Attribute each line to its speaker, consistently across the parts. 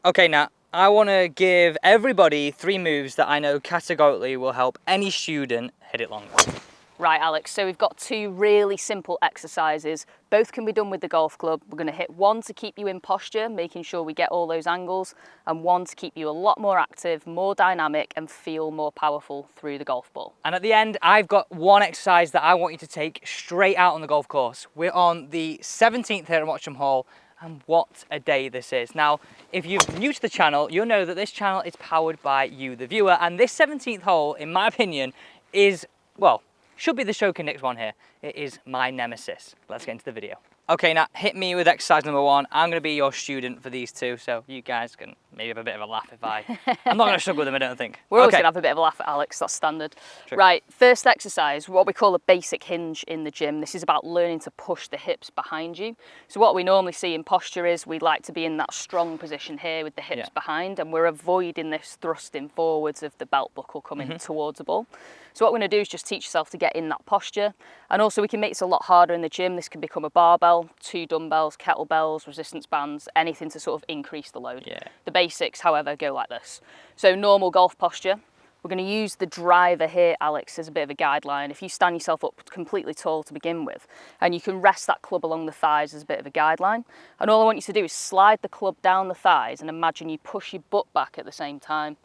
Speaker 1: Okay, Nat, I want to give everybody 3 moves that I know categorically will help any student hit it longer.
Speaker 2: Right, Alex, so we've got 2 really simple exercises. Both can be done with the golf club. We're going to hit 1 to keep you in posture, making sure we get all those angles, and 1 to keep you a lot more active, more dynamic, and feel more powerful through the golf ball.
Speaker 1: And at the end, I've got 1 exercise that I want you to take straight out on the golf course. We're on the 17th here at Watcham Hall, and what a day this is. Now, if you're new to the channel, you'll know that this channel is powered by you, the viewer, and this 17th hole, in my opinion, is, well, should be the Shokin Nix one here. It is my nemesis. Let's get into the video. Okay, now hit me with exercise number 1. I'm going to be your student for these 2, so you guys can maybe have a bit of a laugh if I'm not going to struggle with them, I don't think.
Speaker 2: We're always going to have a bit of a laugh at Alex, that's standard.
Speaker 1: True.
Speaker 2: Right, first exercise, what we call a basic hinge in the gym. This is about learning to push the hips behind you. So what we normally see in posture is we like to be in that strong position here with the hips behind, and we're avoiding this thrusting forwards of the belt buckle coming towards the ball. So what we're going to do is just teach yourself to get in that posture. And also we can make this a lot harder in the gym. This can become a barbell, 2 dumbbells, kettlebells, resistance bands, anything to sort of increase the load.
Speaker 1: Yeah.
Speaker 2: The basics, however, go like this. So normal golf posture. We're going to use the driver here, Alex, as a bit of a guideline. If you stand yourself up completely tall to begin with, and you can rest that club along the thighs as a bit of a guideline. And all I want you to do is slide the club down the thighs and imagine you push your butt back at the same time.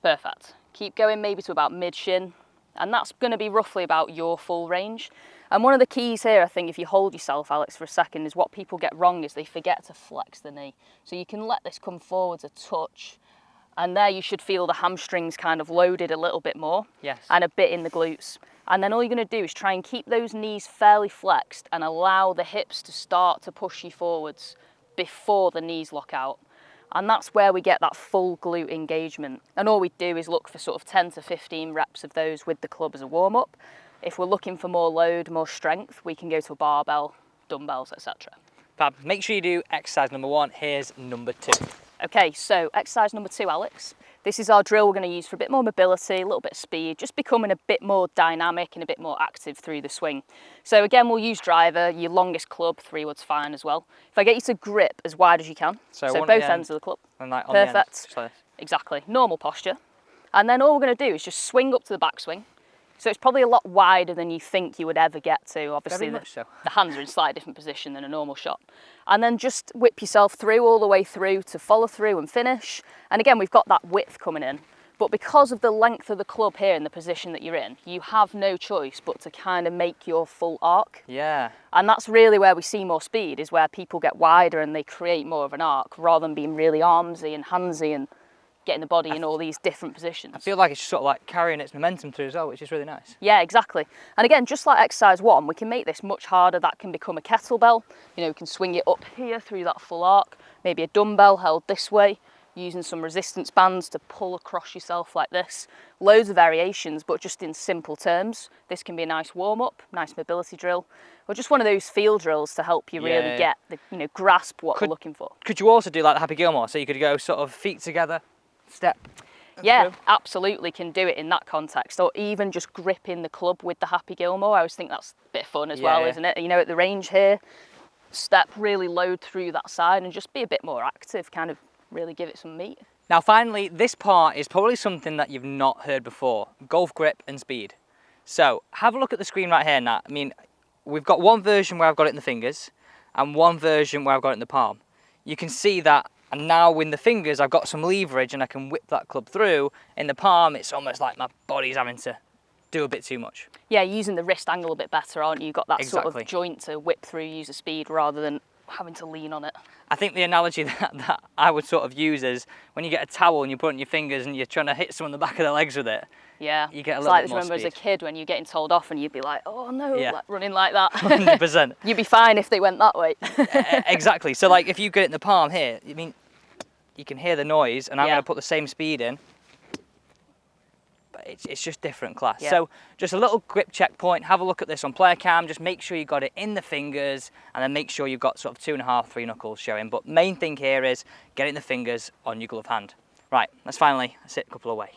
Speaker 2: Perfect. Keep going maybe to about mid-shin, and that's going to be roughly about your full range. And one of the keys here, I think, if you hold yourself, Alex, for a second, is what people get wrong is they forget to flex the knee. So you can let this come forwards a touch, and there you should feel the hamstrings kind of loaded a little bit more.
Speaker 1: Yes.
Speaker 2: And a bit in the glutes. And then all you're going to do is try and keep those knees fairly flexed and allow the hips to start to push you forwards before the knees lock out. And that's where we get that full glute engagement. And all we do is look for sort of 10 to 15 reps of those with the club as a warm-up. If we're looking for more load, more strength, we can go to a barbell, dumbbells, etc.
Speaker 1: Fab. Make sure you do exercise number 1. Here's number 2.
Speaker 2: Okay, so exercise number 2, Alex. This is our drill we're going to use for a bit more mobility, a little bit of speed, just becoming a bit more dynamic and a bit more active through the swing. So again, we'll use driver, your longest club, 3 wood's fine as well. If I get you to grip as wide as you can, so both ends of the club.
Speaker 1: And like on
Speaker 2: perfect.
Speaker 1: The end, just like this.
Speaker 2: Exactly, normal posture. And then all we're going to do is just swing up to the backswing. So it's probably a lot wider than you think you would ever get to. Obviously,
Speaker 1: Very much so.
Speaker 2: The hands are in a slightly different position than a normal shot. And then just whip yourself through all the way through to follow through and finish. And again, we've got that width coming in. But because of the length of the club here and the position that you're in, you have no choice but to kind of make your full arc.
Speaker 1: Yeah.
Speaker 2: And that's really where we see more speed, is where people get wider and they create more of an arc rather than being really armsy and handsy and getting the body in all these different positions.
Speaker 1: I feel like it's sort of like carrying its momentum through as well, which is really nice.
Speaker 2: Yeah, exactly. And again, just like exercise 1, we can make this much harder. That can become a kettlebell. You know, we can swing it up here through that full arc, maybe a dumbbell held this way, using some resistance bands to pull across yourself like this. Loads of variations, but just in simple terms. This can be a nice warm-up, nice mobility drill, or just one of those field drills to help you really get the, grasp what we're looking for.
Speaker 1: Could you also do like the Happy Gilmore? So you could go sort of feet together, step.
Speaker 2: Yeah, absolutely can do it in that context, or even just gripping the club with the Happy Gilmore. I always think that's a bit of fun as well, isn't it? You know, at the range here, step, really load through that side and just be a bit more active, kind of really give it some meat.
Speaker 1: Now finally, this part is probably something that you've not heard before, golf grip and speed. So have a look at the screen right here, Nat. I mean, we've got one version where I've got it in the fingers and one version where I've got it in the palm. You can see that, and now in the fingers I've got some leverage and I can whip that club through. In the palm, it's almost like my body's having to do a bit too much.
Speaker 2: Yeah, using the wrist angle a bit better, aren't you? You've got that sort of joint to whip through, use the speed rather than having to lean on it.
Speaker 1: I think the analogy that I would sort of use is when you get a towel and you put it on your fingers and you're trying to hit someone in the back of the legs with it.
Speaker 2: Yeah,
Speaker 1: you get a
Speaker 2: it's
Speaker 1: little
Speaker 2: like
Speaker 1: bit more
Speaker 2: remember
Speaker 1: speed.
Speaker 2: As a kid when you're getting told off and you'd be like, oh no, like running like that.
Speaker 1: 100%.
Speaker 2: You'd be fine if they went that way.
Speaker 1: Exactly. So like if you get it in the palm here, I mean, you can hear the noise, and I'm going to put the same speed in, but it's just different class.
Speaker 2: Yeah.
Speaker 1: So just a little grip checkpoint. Have a look at this on player cam. Just make sure you got it in the fingers, and then make sure you've got sort of 2.5, 3 knuckles showing. But main thing here is get it in the fingers on your glove hand. Right, let's hit a couple away.